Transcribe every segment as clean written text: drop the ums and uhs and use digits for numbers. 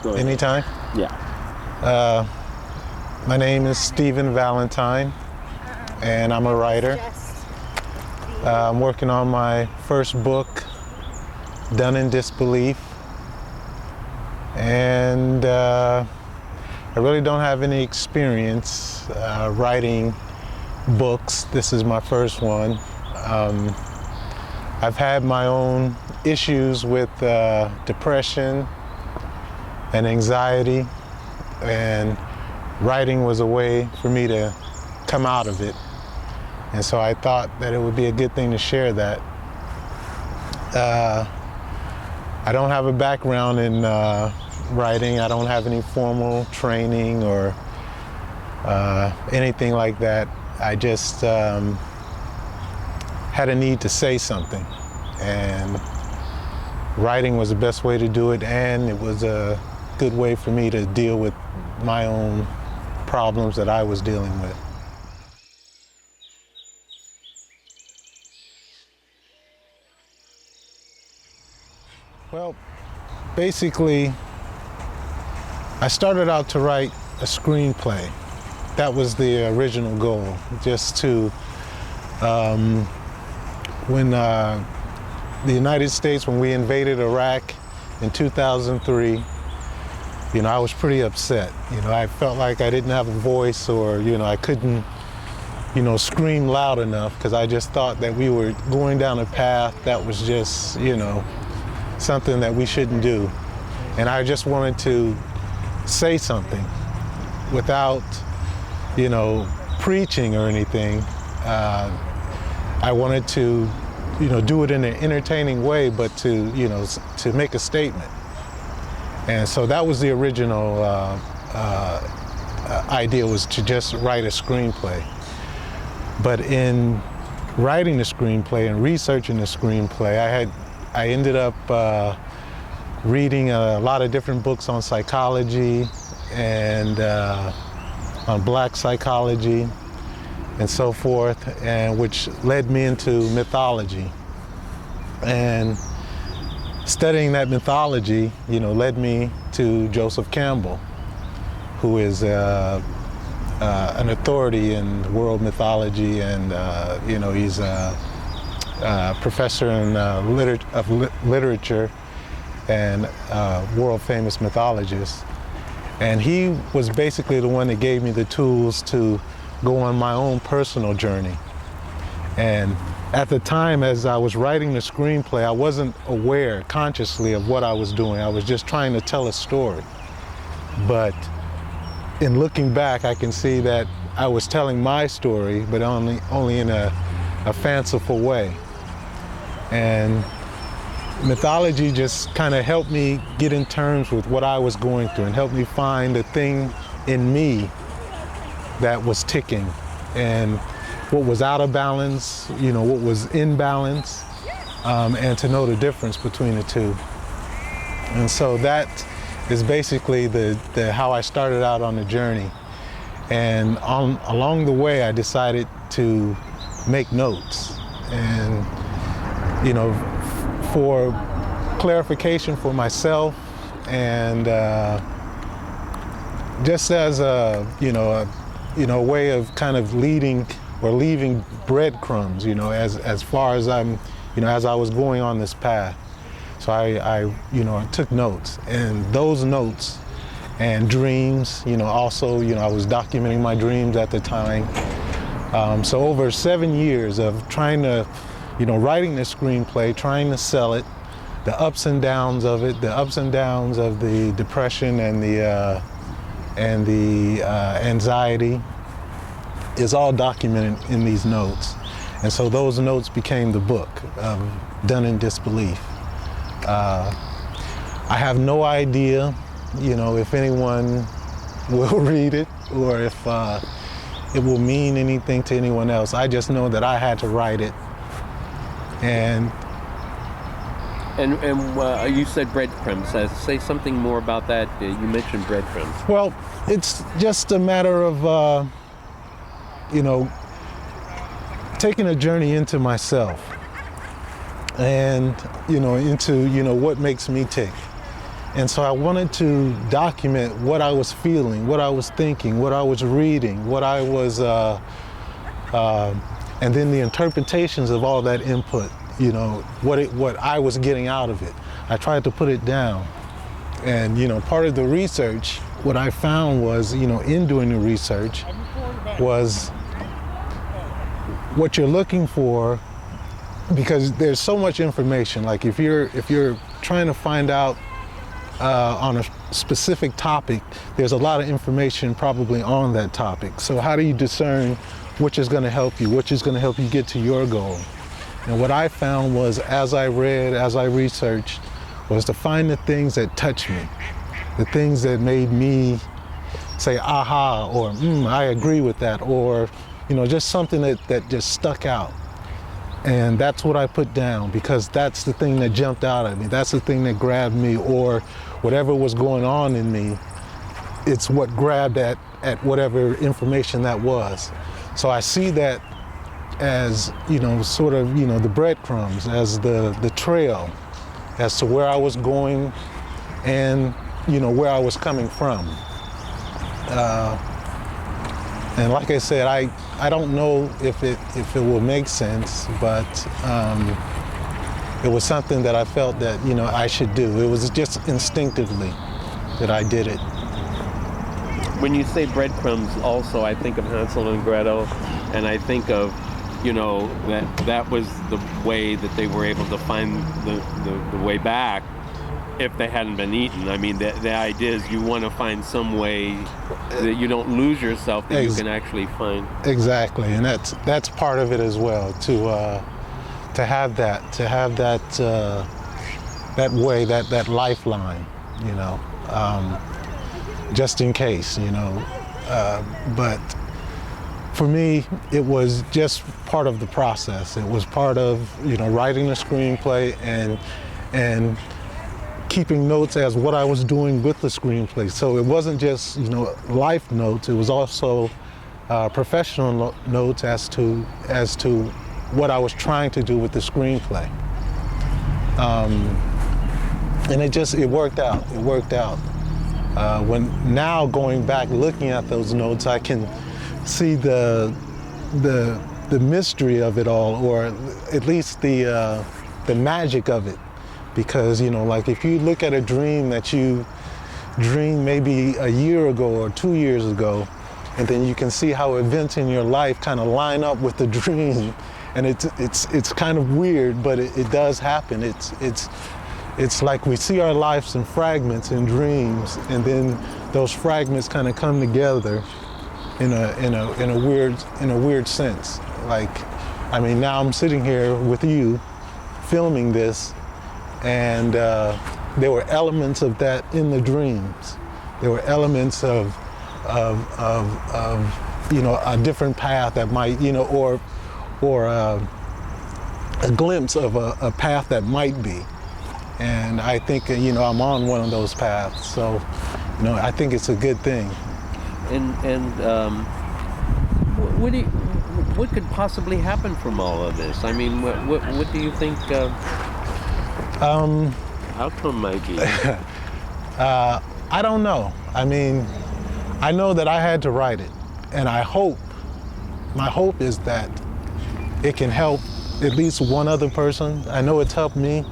Go ahead. Anytime? Yeah. My name is Steven Valentine, and I'm a writer. I'm working on my first book, Done in Disbelief. And I really don't have any experience writing books. This is my first one. I've had my own issues with depression and anxiety, and writing was a way for me to come out of it. And so I thought that it would be a good thing to share that. I don't have a background in writing. I don't have any formal training or anything like that. I just had a need to say something, and writing was the best way to do it, and it was a good way for me to deal with my own problems that I was dealing with. Well, basically, I started out to write a screenplay. That was the original goal, just to, when the United States, when we invaded Iraq in 2003, you know, I was pretty upset. You know, I felt like I didn't have a voice, or, you know, I couldn't, you know, scream loud enough, because I just thought that we were going down a path that was just, you know, something that we shouldn't do. And I just wanted to say something without, you know, preaching or anything. I wanted to, you know, do it in an entertaining way, but to, you know, to make a statement. And so that was the original idea, was to just write a screenplay. But in writing the screenplay and researching the screenplay, I ended up reading a lot of different books on psychology and on black psychology and so forth, and which led me into mythology. And studying that mythology, you know, led me to Joseph Campbell, who is an authority in world mythology, and you know, he's a professor in literature and world famous mythologist. And he was basically the one that gave me the tools to go on my own personal journey. And at the time, as I was writing the screenplay, I wasn't aware consciously of what I was doing. I was just trying to tell a story. But in looking back, I can see that I was telling my story, but only in a fanciful way. And mythology just kind of helped me get in terms with what I was going through, and helped me find the thing in me that was ticking, and what was out of balance, you know, what was in balance, and to know the difference between the two. And so that is basically the how I started out on the journey. And along the way, I decided to make notes, and, you know, for clarification for myself, and just as a way of kind of leading or leaving breadcrumbs, you know, as far as I'm, you know, as I was going on this path. So I took notes, and those notes and dreams, you know, also, you know, I was documenting my dreams at the time. So over 7 years of trying to, you know, writing the screenplay, trying to sell it, the ups and downs of it, the ups and downs of the depression and the anxiety is all documented in these notes. And so those notes became the book, Done in Disbelief. I have no idea, you know, if anyone will read it, or if it will mean anything to anyone else. I just know that I had to write it. And you said breadcrumbs. Say something more about that. You mentioned breadcrumbs. Well, it's just a matter of, you know, taking a journey into myself, and, you know, into, you know, what makes me tick. And so I wanted to document what I was feeling, what I was thinking, what I was reading, what I was, and then the interpretations of all that input, you know, what I was getting out of it. I tried to put it down. And, you know, part of the research, what I found was, you know, in doing the research, was what you're looking for, because there's so much information. Like if you're trying to find out on a specific topic, there's a lot of information probably on that topic. So how do you discern which is going to help you, which is going to help you get to your goal? And what I found was, as I read, as I researched, was to find the things that touched me, the things that made me say, aha, or I agree with that, or, you know, just something that just stuck out. And that's what I put down, because that's the thing that jumped out at me. That's the thing that grabbed me, or whatever was going on in me, it's what grabbed at whatever information that was. So I see that as, you know, sort of, you know, the breadcrumbs, as the trail, as to where I was going and, you know, where I was coming from. And like I said, I don't know if it will make sense, but it was something that I felt that, you know, I should do. It was just instinctively that I did it. When you say breadcrumbs, also I think of Hansel and Gretel, and I think of, you know, that was the way that they were able to find the way back if they hadn't been eaten. I mean, the idea is you want to find some way that you don't lose yourself, that you can actually find. Exactly, and that's part of it as well, to have that way, that lifeline, you know, just in case, you know. But for me, it was just part of the process. It was part of, you know, writing the screenplay and keeping notes as what I was doing with the screenplay. So it wasn't just, you know, life notes. It was also professional notes as to what I was trying to do with the screenplay. And it worked out. It worked out. When now going back, looking at those notes, I can see the mystery of it all, or at least the magic of it. Because, you know, like if you look at a dream that you dreamed maybe a year ago or 2 years ago, and then you can see how events in your life kind of line up with the dream, and it's kind of weird, but it does happen. It's like we see our lives in fragments in dreams, and then those fragments kind of come together in a weird sense. Like, I mean, now I'm sitting here with you filming this, and there were elements of that in the dreams. There were elements of you know, a different path that might, you know, or a glimpse of a path that might be. And I think, you know, I'm on one of those paths. So, you know, I think it's a good thing. And what could possibly happen from all of this? I mean, what do you think? Outcome might be? I don't know. I mean, I know that I had to write it, and my hope is that it can help at least one other person. I know it's helped me.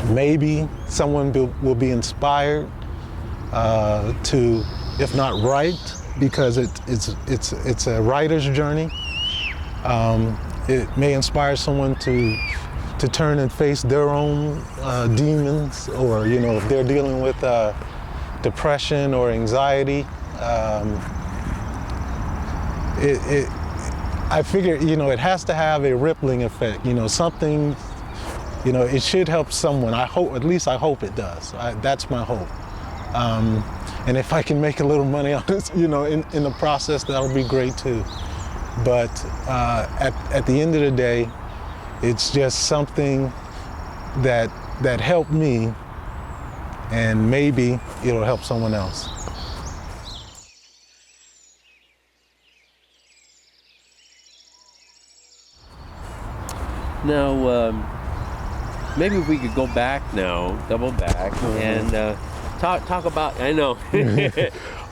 Maybe someone will be inspired to, if not write, because it's a writer's journey. It may inspire someone to turn and face their own demons, or, you know, if they're dealing with depression or anxiety. I figure, you know, it has to have a rippling effect, you know, something, you know, it should help someone. I hope, at least I hope it does. That's my hope. And if I can make a little money on this, you know, in the process, that'll be great too. But at the end of the day, it's just something that helped me, and maybe it'll help someone else. Now, maybe we could go back now, double back, and talk about. I know.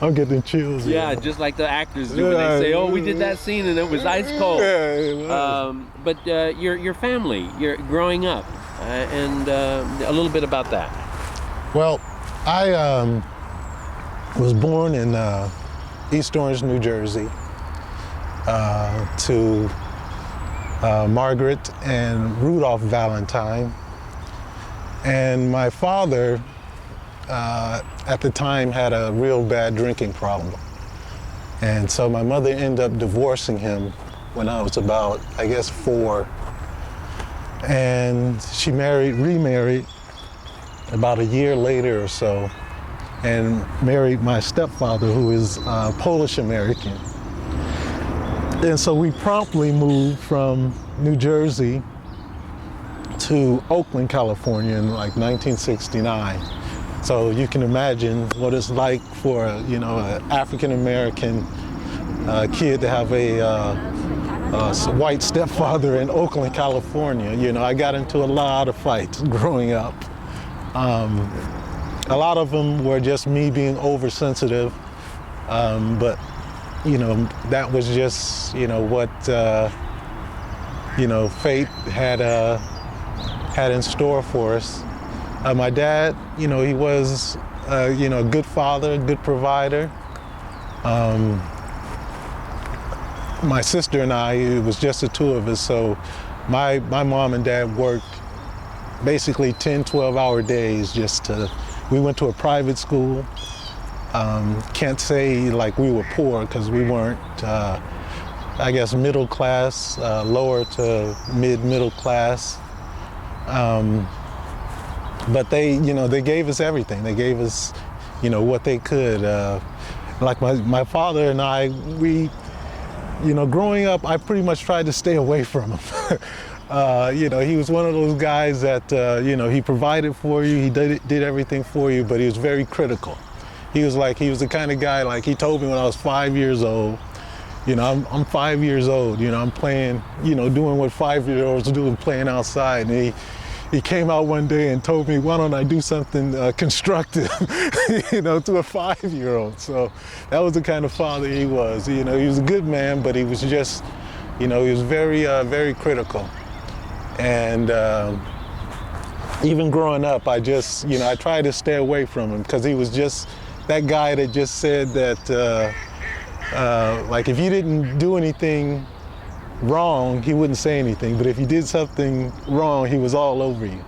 I'm getting chills. Yeah, just like the actors do when they say, "Oh, we did that scene and it was ice cold." Yeah, it was. But your family, you're growing up, and a little bit about that. Well, I was born in East Orange, New Jersey, to Margaret and Rudolph Valentine. And my father, at the time, had a real bad drinking problem. And so my mother ended up divorcing him when I was about, I guess, 4. And she remarried about a year later or so, and married my stepfather, who is Polish American. And so we promptly moved from New Jersey to Oakland, California in like 1969. So you can imagine what it's like for an African American kid to have a white stepfather in Oakland, California. I got into a lot of fights growing up. A lot of them were just me being oversensitive, but that was just what fate had in store for us. My dad, he was a good father, a good provider. My sister and I, it was just the two of us, so my mom and dad worked basically 10, 12-hour days we went to a private school. Can't say like we were poor, because we weren't, I guess, middle class, lower to middle class. But they gave us everything. They gave us, what they could. Like my father and I, growing up, I pretty much tried to stay away from him. He was one of those guys that, he provided for you, he did everything for you, but he was very critical. He was the kind of guy, like he told me when I was 5 years old, I'm 5 years old, I'm playing, doing what 5-year-olds do, playing outside. And he came out one day and told me, why don't I do something constructive, to a 5-year-old. So that was the kind of father he was. He was a good man, but he was just, he was very, very critical. And even growing up, I tried to stay away from him, because he was just that guy that just said that, like, if you didn't do anything wrong, he wouldn't say anything. But if you did something wrong, he was all over you.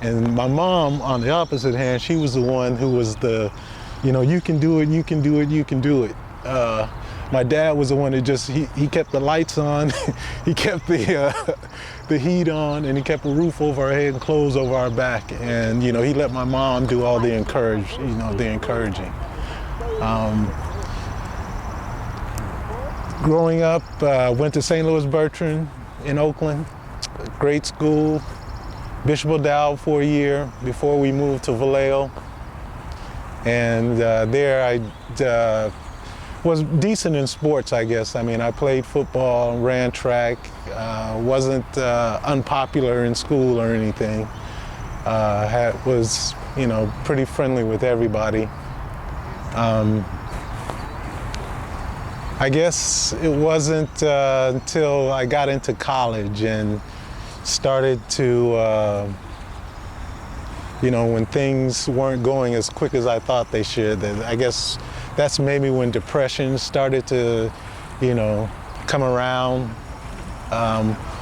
And my mom, on the opposite hand, she was the one who was you can do it, you can do it, you can do it. My dad was the one that he kept the lights on, he kept the heat on, and he kept a roof over our head and clothes over our back. And he let my mom do all the encouraging. Growing up, went to St. Louis Bertrand in Oakland, great school. Bishop O'Dowd for a year before we moved to Vallejo. And there I was decent in sports, I guess. I mean, I played football, ran track, wasn't unpopular in school or anything. Was pretty friendly with everybody. I guess it wasn't until I got into college and started to, when things weren't going as quick as I thought they should. I guess that's maybe when depression started to, come around,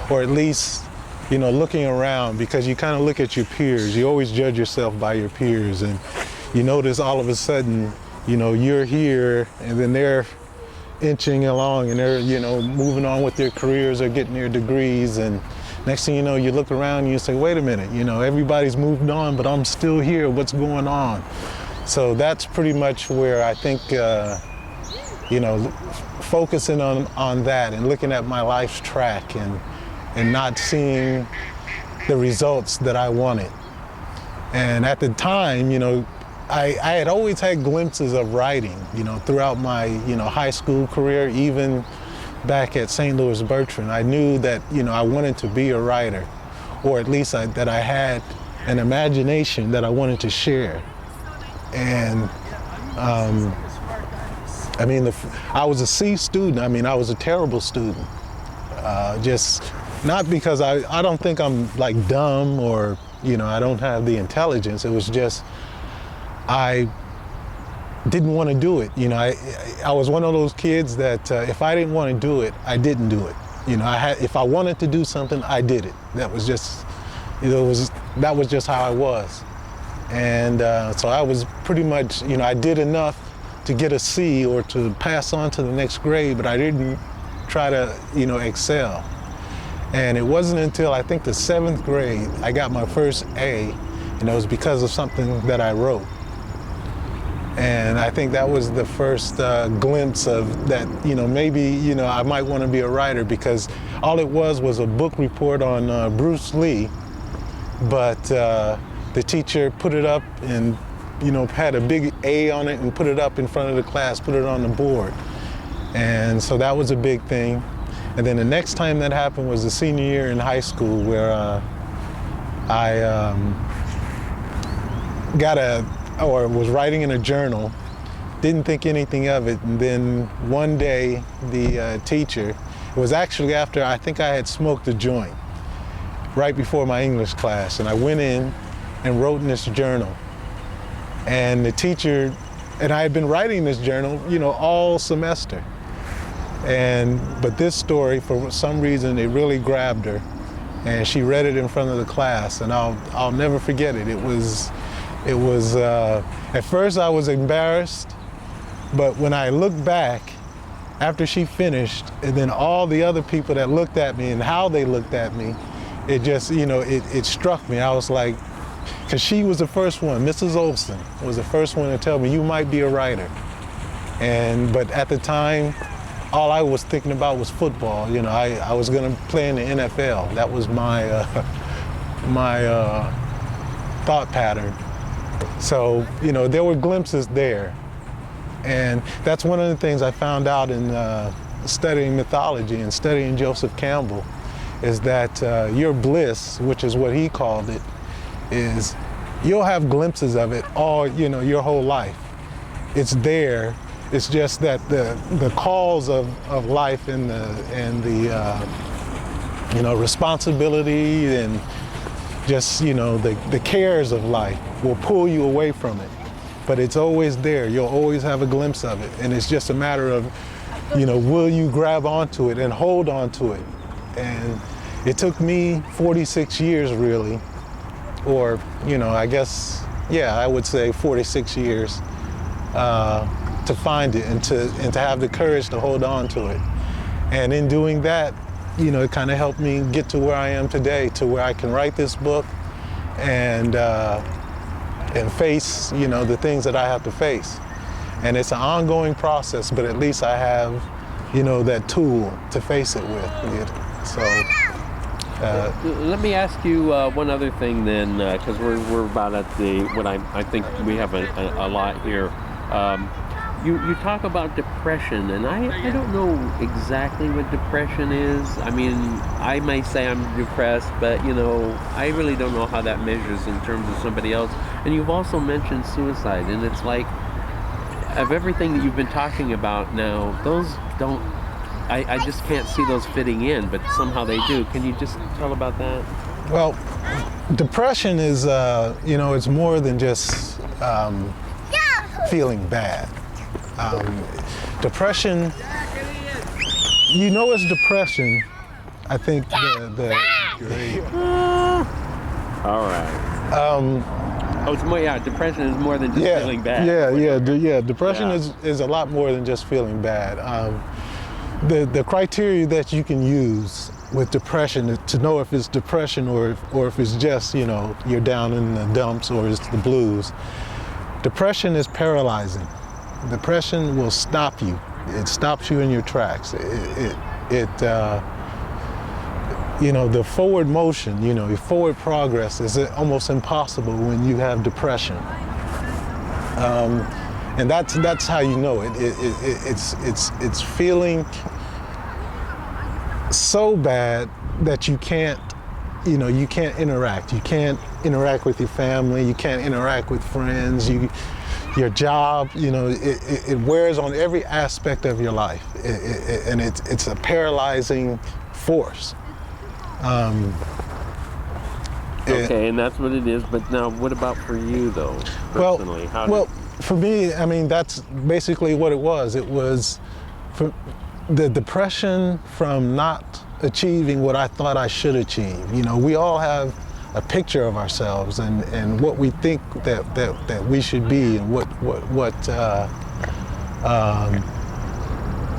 or at least, looking around, because you kind of look at your peers. You always judge yourself by your peers, and you notice all of a sudden, you're here, and then they're inching along, and they're, moving on with their careers or getting their degrees, and next thing you know, you look around and you say, wait a minute, everybody's moved on, but I'm still here, what's going on? So that's pretty much where I think, focusing on that and looking at my life's track and not seeing the results that I wanted. And at the time, I had always had glimpses of writing, throughout my, high school career, even back at St. Louis Bertrand. I knew that, I wanted to be a writer, or at least that I had an imagination that I wanted to share. And I mean, I was a C student. I mean, I was a terrible student. Just not because I don't think I'm like dumb or, you know, I don't have the intelligence. It was just, I didn't want to do it. You know, I was one of those kids that if I didn't want to do it, I didn't do it. You know, if I wanted to do something, I did it. That was just, you know, that was just how I was. And so I was pretty much, you know, I did enough to get a C or to pass on to the next grade, but I didn't try to, you know, excel. And it wasn't until I think the 7th grade I got my first A, and it was because of something that I wrote. And I think that was the first glimpse of that, you know, maybe, you know, I might want to be a writer, because all it was a book report on Bruce Lee, but the teacher put it up and, you know, had a big A on it and put it up in front of the class, put it on the board. And so that was a big thing. And then the next time that happened was the senior year in high school, where I was writing in a journal, didn't think anything of it. And then one day the teacher, it was actually after I think I had smoked a joint, right before my English class. And I went in and wrote in this journal. And the teacher, and I had been writing this journal, you know, all semester. But this story, for some reason, it really grabbed her, and she read it in front of the class, and I'll never forget it. It was at first I was embarrassed, but when I look back after she finished, and then all the other people that looked at me and how they looked at me, it just, you know, it struck me. I was like, because she was the first one, Mrs. Ellison was the first one to tell me, you might be a writer. But at the time, all I was thinking about was football. You know, I was going to play in the NFL. That was my thought pattern. So, you know, there were glimpses there. And that's one of the things I found out in studying mythology and studying Joseph Campbell, is that your bliss, which is what he called it, is you'll have glimpses of it all, you know, your whole life. It's there. It's just that the calls of life and the you know, responsibility and just, you know, the cares of life will pull you away from it. But it's always there. You'll always have a glimpse of it. And it's just a matter of, you know, will you grab onto it and hold onto it? And it took me 46 years really, or, you know, I guess, yeah, I would say 46 years to find it and to have the courage to hold on to it. And in doing that, you know, it kind of helped me get to where I am today, to where I can write this book and face, you know, the things that I have to face. And it's an ongoing process, but at least I have, you know, that tool to face it with. So. Let me ask you one other thing then, because we're about at what I think we have a lot here. You talk about depression, and I don't know exactly what depression is. I mean, I may say I'm depressed, but, you know, I really don't know how that measures in terms of somebody else. And you've also mentioned suicide, and it's like, of everything that you've been talking about now, those don't, I just can't see those fitting in, but somehow they do. Can you just tell about that? Well, depression is, you know, it's more than just feeling bad. Depression, you know, it's depression. I think all right. It's more, yeah, depression is more than just feeling bad. Depression is a lot more than just feeling bad. The criteria that you can use with depression to know if it's depression or if it's just, you know, you're down in the dumps or it's the blues. Depression is paralyzing. Depression will stop you. It stops you in your tracks. You know, the forward motion, you know, your forward progress is almost impossible when you have depression. And that's how you know it. It's feeling so bad that you can't you know, you can't interact. You can't interact with your family. You can't interact with friends. Your job, you know, it wears on every aspect of your life, and it's a paralyzing force. Okay, and that's what it is. But now, what about for you, though, personally? For me, I mean, that's basically what it was. It was for the depression from not achieving what I thought I should achieve. You know, we all have a picture of ourselves and what we think that we should be, and what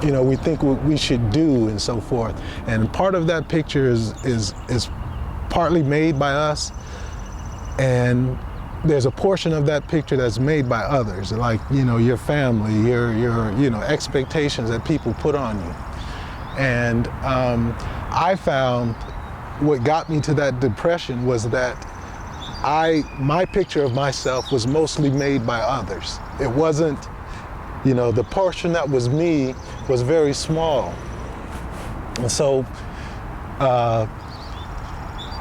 you know, we think what we should do, and so forth. And part of that picture is partly made by us, and there's a portion of that picture that's made by others, like, you know, your family, your you know, expectations that people put on you. And I found what got me to that depression was that my picture of myself was mostly made by others. It wasn't, you know, the portion that was me was very small. And so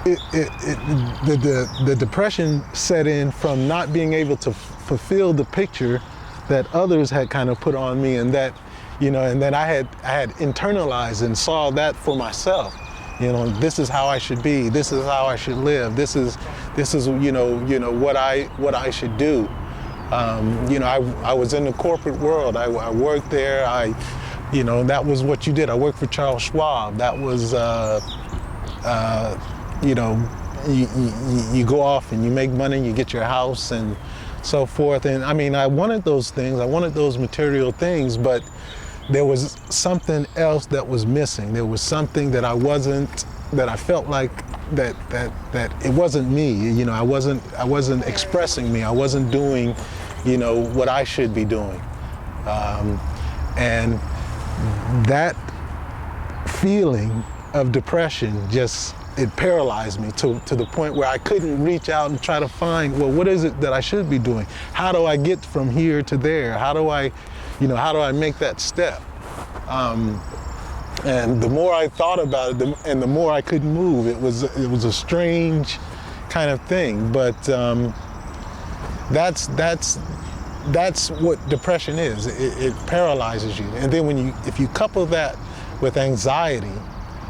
the depression set in from not being able to fulfill the picture that others had kind of put on me, and that, you know, and then I had internalized and saw that for myself. You know, this is how I should be. This is how I should live. This is you know what I should do. You know, I was in the corporate world. I worked there. You know, that was what you did. I worked for Charles Schwab. That was you know, you go off and you make money, you get your house and so forth. And I mean, I wanted those things. I wanted those material things, but there was something else that was missing. There was something that I felt like that it wasn't me. You know, I wasn't expressing me. I wasn't doing, you know, what I should be doing. And that feeling of depression it paralyzed me to the point where I couldn't reach out and try to find, well, what is it that I should be doing? How do I get from here to there? How do I make that step? And the more I thought about it, and the more I couldn't move. It was a strange kind of thing, but that's what depression is. It paralyzes you. And then if you couple that with anxiety,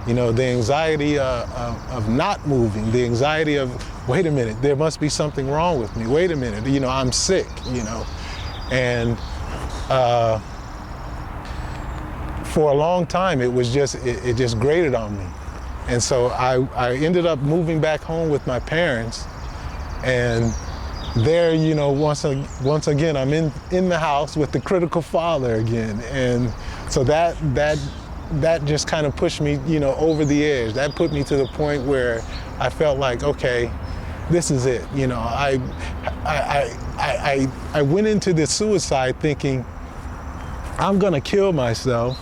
you know, the anxiety of not moving, the anxiety of, wait a minute, there must be something wrong with me. Wait a minute, you know, I'm sick, you know. And for a long time, it just grated on me. And so I ended up moving back home with my parents, and there, you know, once again, I'm in the house with the critical father again. And so that just kind of pushed me, you know, over the edge. That put me to the point where I felt like, okay, this is it. You know, I went into this suicide thinking, I'm gonna kill myself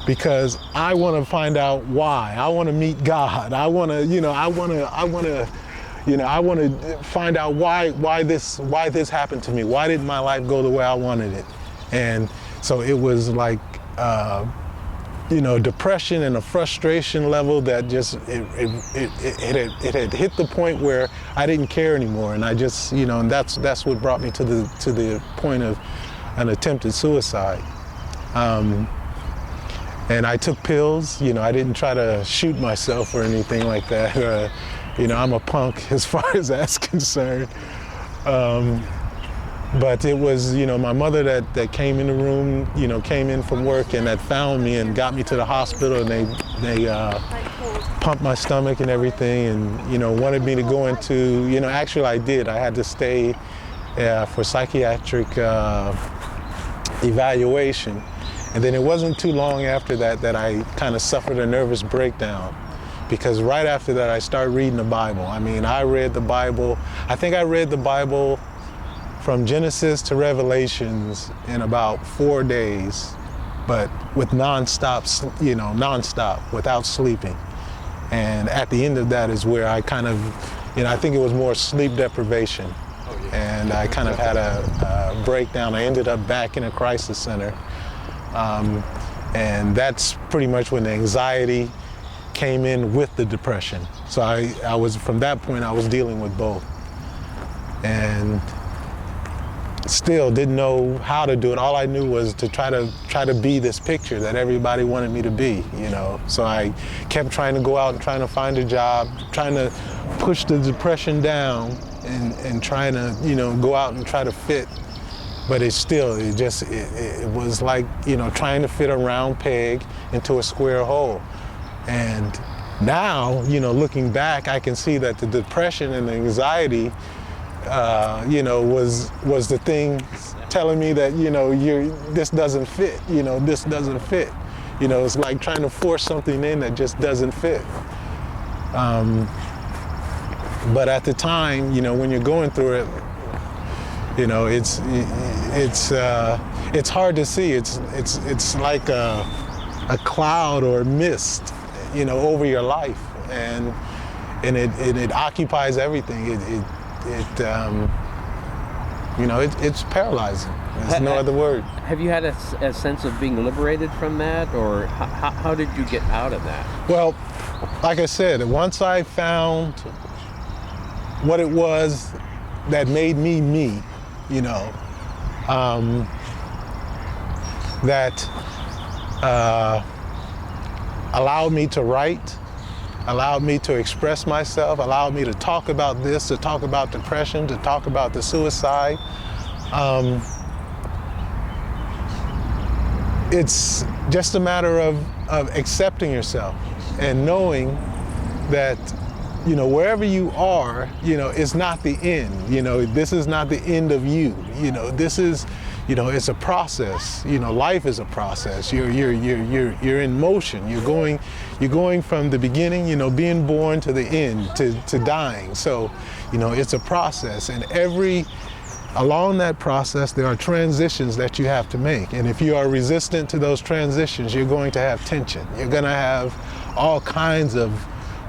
because I want to find out why. I want to meet God. I want to find out why this happened to me. Why didn't my life go the way I wanted it? And so it was like, you know, depression and a frustration level that just it had hit the point where I didn't care anymore, and I just, you know, and that's what brought me to the point of an attempted suicide. And I took pills. You know, I didn't try to shoot myself or anything like that. You know, I'm a punk as far as that's concerned. But it was, you know, my mother that came in the room, you know, came in from work and that found me and got me to the hospital, and they pumped my stomach and everything, and, you know, wanted me to go into, you know, actually I did. I had to stay for psychiatric evaluation. And then it wasn't too long after that I kind of suffered a nervous breakdown, because right after that I started reading the Bible. I mean, I read the Bible. I think I read the Bible from Genesis to Revelations in about 4 days, but with nonstop, without sleeping. And at the end of that is where I kind of, you know, I think it was more sleep deprivation. And I kind of had a breakdown. I ended up back in a crisis center. And that's pretty much when the anxiety came in with the depression. So I was, from that point, I was dealing with both. And still didn't know how to do it. All I knew was to try to be this picture that everybody wanted me to be, you know. So I kept trying to go out and trying to find a job, trying to push the depression down and trying to, you know, go out and try to fit. But it was like, you know, trying to fit a round peg into a square hole. And now, you know, looking back, I can see that the depression and the anxiety, you know, was the thing telling me that, you know, this doesn't fit, you know, this doesn't fit. You know, it's like trying to force something in that just doesn't fit. But at the time, you know, when you're going through it, you know, it's hard to see. It's like a cloud or mist, you know, over your life, and it occupies everything. You know, it's paralyzing. There's no other word. Have you had a sense of being liberated from that, or how did you get out of that? Well, like I said, once I found what it was that made me me, you know, that allowed me to write, allowed me to express myself, allowed me to talk about this, to talk about depression, to talk about the suicide. It's just a matter of accepting yourself and knowing that, you know, wherever you are, you know, it's not the end. You know, this is not the end of you. You know, this is, you know, it's a process. You know, life is a process. You're in motion. You're going from the beginning, you know, being born, to the end, to dying. So, you know, it's a process, and along that process, there are transitions that you have to make. And if you are resistant to those transitions, you're going to have tension. You're going to have all kinds of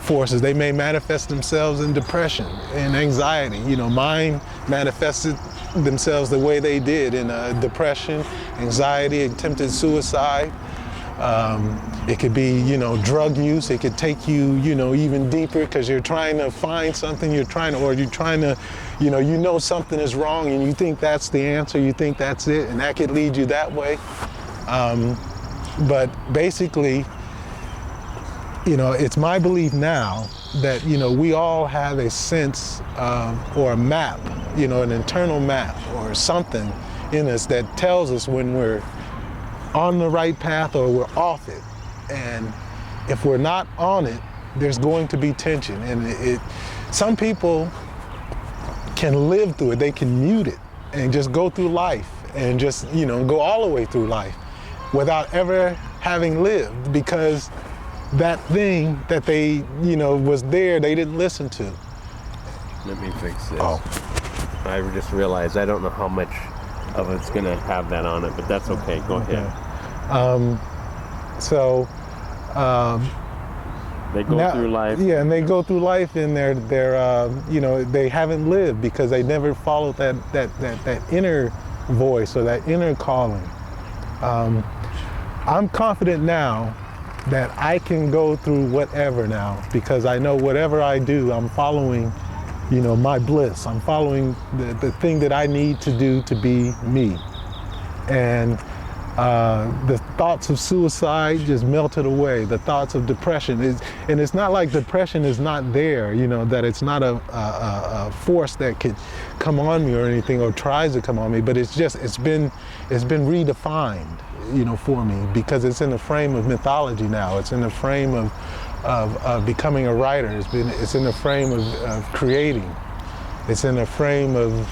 forces. They may manifest themselves in depression and anxiety. You know, mine manifested themselves the way they did in depression, anxiety, attempted suicide. It could be, you know, drug use. It could take you, you know, even deeper, because you're trying to find something, you're trying to, you know something is wrong, and you think that's the answer, you think that's it, and that could lead you that way. But basically, you know, it's my belief now that, you know, we all have a sense or a map, you know, an internal map or something in us that tells us when we're on the right path or we're off it. And if we're not on it, there's going to be tension. And some people can live through it. They can mute it and just go through life and just, you know, go all the way through life without ever having lived, because that thing that they, you know, was there, they didn't listen to. Let me fix this. Oh. I just realized I don't know how much of it's going to have that on it, but that's okay. Go ahead. They go through life. Yeah, and they go through life, and they're you know, they haven't lived because they never followed that inner voice or that inner calling. I'm confident now that I can go through whatever now, because I know whatever I do, I'm following, you know, my bliss. I'm following the thing that I need to do to be me. And the thoughts of suicide just melted away. The thoughts of depression and it's not like depression is not there, you know, that it's not a force that could come on me or anything, or tries to come on me, but it's been redefined, you know, for me, because it's in the frame of mythology now. It's in the frame of becoming a writer. It's in the frame of creating. It's in the frame of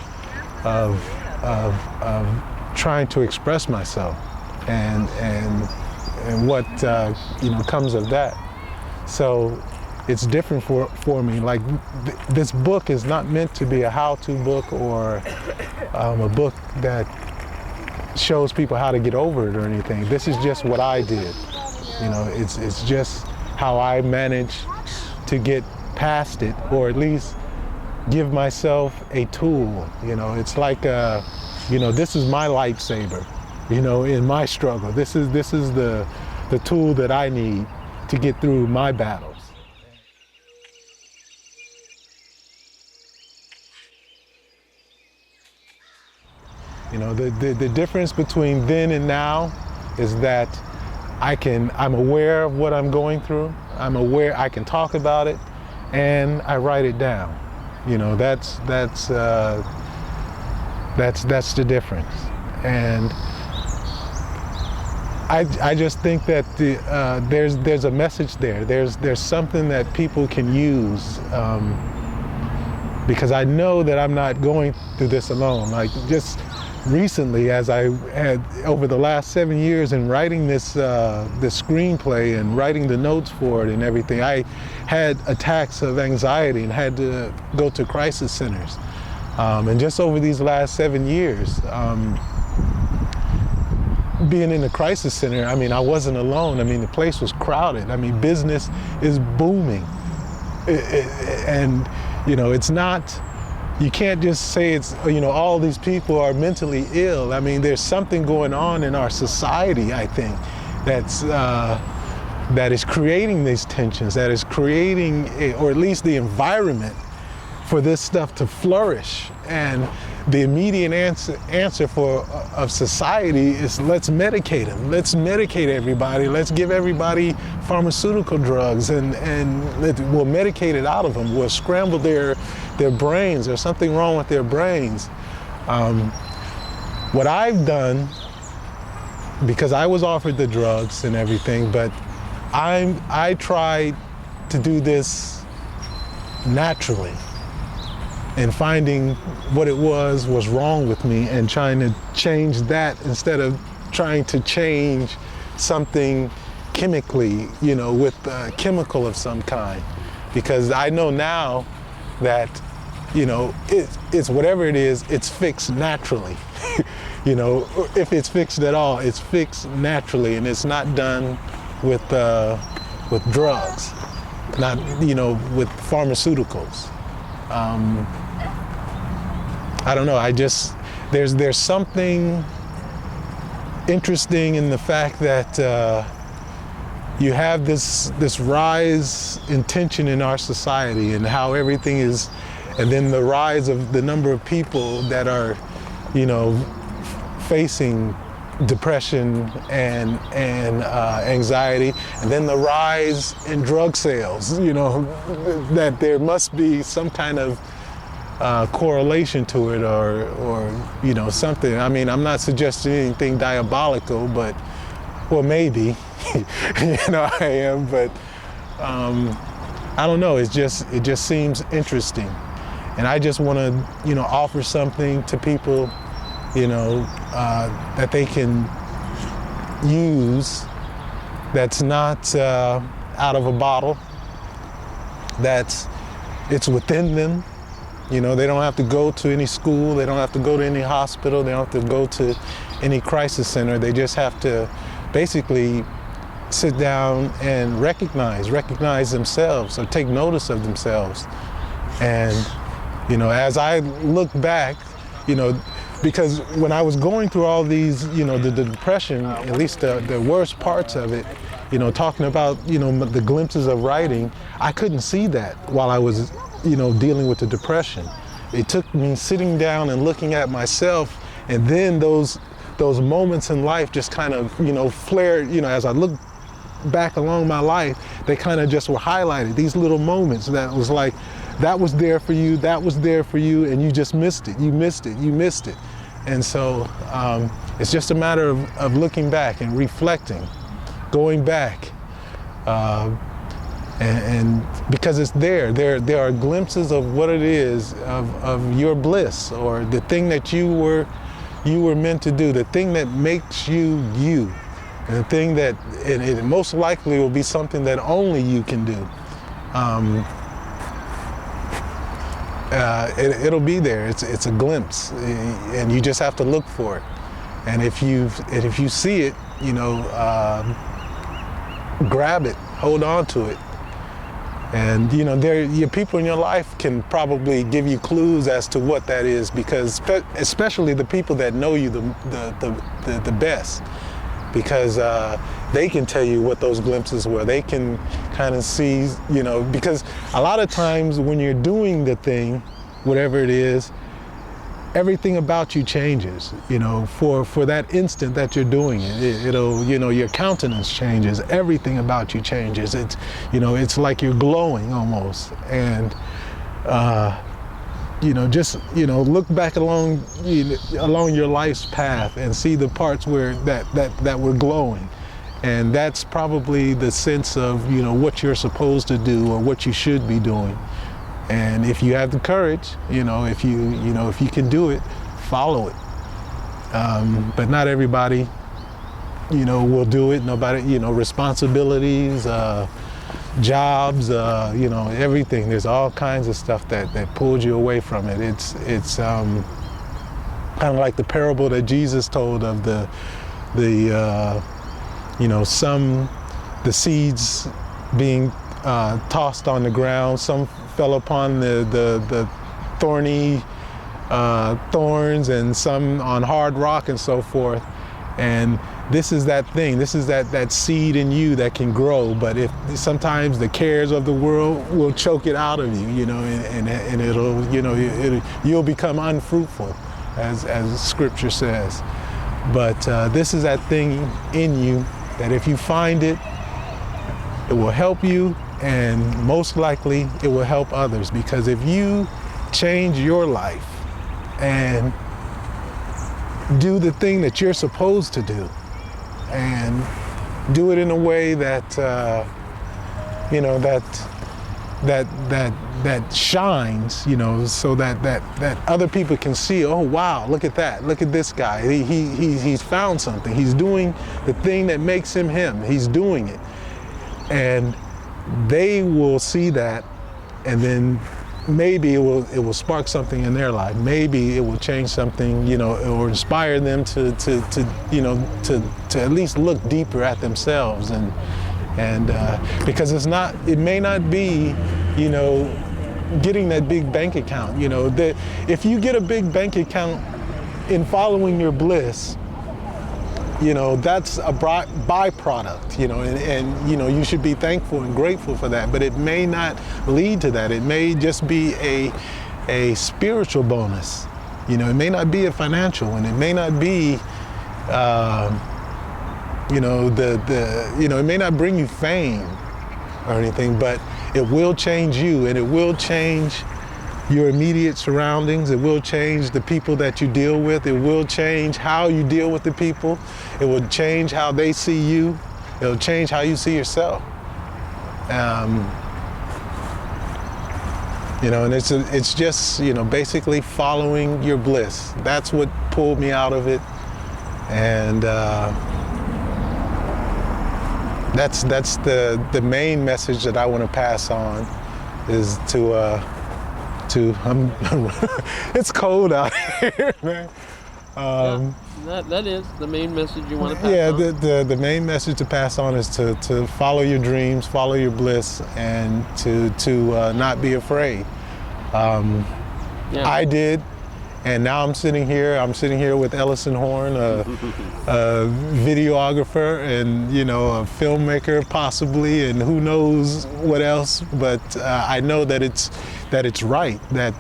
trying to express myself, and what you know, comes of that. So it's different for me. Like this book is not meant to be a how-to book or a book that shows people how to get over it or anything. This is just what I did. You know, it's just how I managed to get past it, or at least give myself a tool. You know, it's like you know, this is my lightsaber, you know, in my struggle. This is the tool that I need to get through my battles. You know, the difference between then and now is that I'm aware of what I'm going through. I'm aware, I can talk about it, and I write it down. You know, that's the difference. And I just think that there's a message there. There's something that people can use, because I know that I'm not going through this alone. Like just recently, as I had over the last 7 years in writing this screenplay and writing the notes for it and everything, I had attacks of anxiety and had to go to crisis centers. And just over these last 7 years, being in the crisis center, I mean, I wasn't alone. I mean, the place was crowded. I mean, business is booming. And, you know, it's not, you can't just say it's, you know, all these people are mentally ill. I mean, there's something going on in our society, I think, that is creating these tensions, that is creating, or at least the environment for this stuff to flourish. And the immediate answer of society is, let's medicate them. Let's medicate everybody. Let's give everybody pharmaceutical drugs, and we'll medicate it out of them. We'll scramble their brains. There's something wrong with their brains. What I've done, because I was offered the drugs and everything, but I tried to do this naturally, and finding what it was wrong with me and trying to change that instead of trying to change something chemically, you know, with a chemical of some kind. Because I know now that, you know, it's whatever it is, it's fixed naturally. You know, if it's fixed at all, it's fixed naturally, and it's not done with drugs, not, you know, with pharmaceuticals. I don't know, there's something interesting in the fact that you have this rise in tension in our society, and how everything is, and then the rise of the number of people that are, you know, facing depression and anxiety, and then the rise in drug sales, you know, that there must be some kind of correlation to it, or you know, something. I mean, I'm not suggesting anything diabolical, but, well, maybe, you know, I am, but I don't know. It just seems interesting, and I just want to, you know, offer something to people, you know, that they can use, that's not out of a bottle, it's within them. You know, they don't have to go to any school, they don't have to go to any hospital, they don't have to go to any crisis center. They just have to basically sit down and recognize themselves, or take notice of themselves. And, you know, as I look back, you know, because when I was going through all these, you know, the depression, at least the worst parts of it, you know, talking about, you know, the glimpses of writing, I couldn't see that while I was, you know, dealing with the depression. It took me sitting down and looking at myself, and then those moments in life just kind of, you know, flared, you know, as I look back along my life, they kind of just were highlighted, these little moments that was like, that was there for you, that was there for you, and you just missed it, you missed it. And so it's just a matter of looking back and reflecting, going back, and because it's there are glimpses of what it is, of your bliss, or the thing that you were meant to do, the thing that makes you you, and the thing that it most likely will be something that only you can do. It'll be there. It's a glimpse, and you just have to look for it. And if you see it, you know, grab it, hold on to it. And, you know, your people in your life can probably give you clues as to what that is, because especially the people that know you the best, because they can tell you what those glimpses were. They can kind of see, you know, because a lot of times when you're doing the thing, whatever it is, everything about you changes, you know, for that instant that you're doing it. It'll, you know, your countenance changes, everything about you changes. It's, you know, it's like you're glowing almost. And, you know, just, you know, look back along your life's path and see the parts where that were glowing. And that's probably the sense of, you know, what you're supposed to do or what you should be doing. And if you have the courage, you know, if you can do it, follow it. But not everybody, you know, will do it. Nobody, you know, responsibilities, jobs, you know, everything. There's all kinds of stuff that pulls you away from it. It's kind of like the parable that Jesus told of the you know, the seeds being tossed on the ground. Some fell upon the thorny thorns, and some on hard rock and so forth. And this is that thing, this is that seed in you that can grow, but if sometimes the cares of the world will choke it out of you, you know, and it'll, you know, you'll become unfruitful, as scripture says. But this is that thing in you that if you find it, it will help you, and most likely it will help others. Because if you change your life and do the thing that you're supposed to do, and do it in a way that you know, that shines, you know, so that other people can see, oh wow, look at that, look at this guy, he's found something, he's doing the thing that makes him him, he's doing it. And they will see that, and then maybe it will spark something in their life. It will change something, you know, or inspire them to you know, to at least look deeper at themselves. And because it may not be, you know, getting that big bank account. You know, that if you get a big bank account in following your bliss, you know, that's a byproduct, you know, and you know, you should be thankful and grateful for that, but it may not lead to that. It may just be a spiritual bonus. You know, it may not be a financial one. It may not be, you know, you know, it may not bring you fame or anything, but it will change you, and it will change your immediate surroundings. It will change the people that you deal with. It will change how you deal with the people. It will change how they see you. It'll change how you see yourself. You know, and it's just, you know, basically following your bliss. That's what pulled me out of it. And that's the main message that I want to pass on, is to it's cold out here, man. That is the main message you want to pass on. Yeah, the main message to pass on is to follow your dreams, follow your bliss, and to not be afraid. I did, and now I'm sitting here with Ellison Horne, a videographer, and you know, a filmmaker possibly, and who knows what else. But I know that it's right, that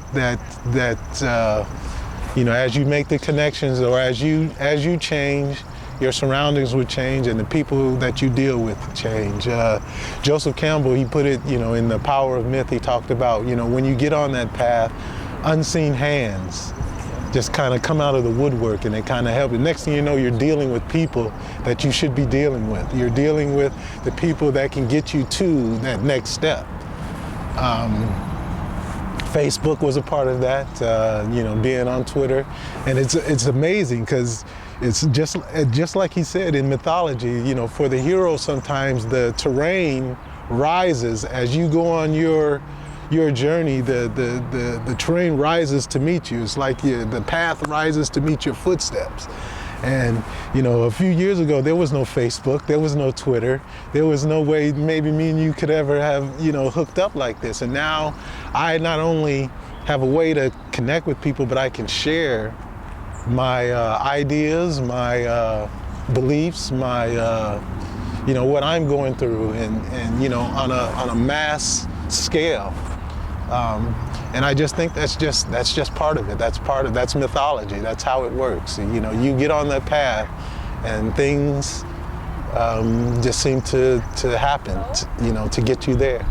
you know, as you make the connections, or as you change, your surroundings would change, and the people that you deal with change. Joseph Campbell, he put it, you know, in The Power of Myth, he talked about, you know, when you get on that path, unseen hands just kind of come out of the woodwork, and they kind of help you. Next thing you know, you're dealing with people that you should be dealing with. You're dealing with the people that can get you to that next step. Facebook was a part of that, you know, being on Twitter. And it's amazing, because it's just like he said in mythology, you know, for the hero, sometimes the terrain rises as you go on your journey. The terrain rises to meet you. It's like the path rises to meet your footsteps. And you know, a few years ago, there was no Facebook, there was no Twitter, there was no way maybe me and you could ever have, you know, hooked up like this. And now I not only have a way to connect with people, but I can share my ideas, my beliefs, my you know, what I'm going through, and you know, on a mass scale. And I just think that's just part of it. That's mythology. That's how it works. You know, you get on that path, and things just seem to happen, you know, to get you there.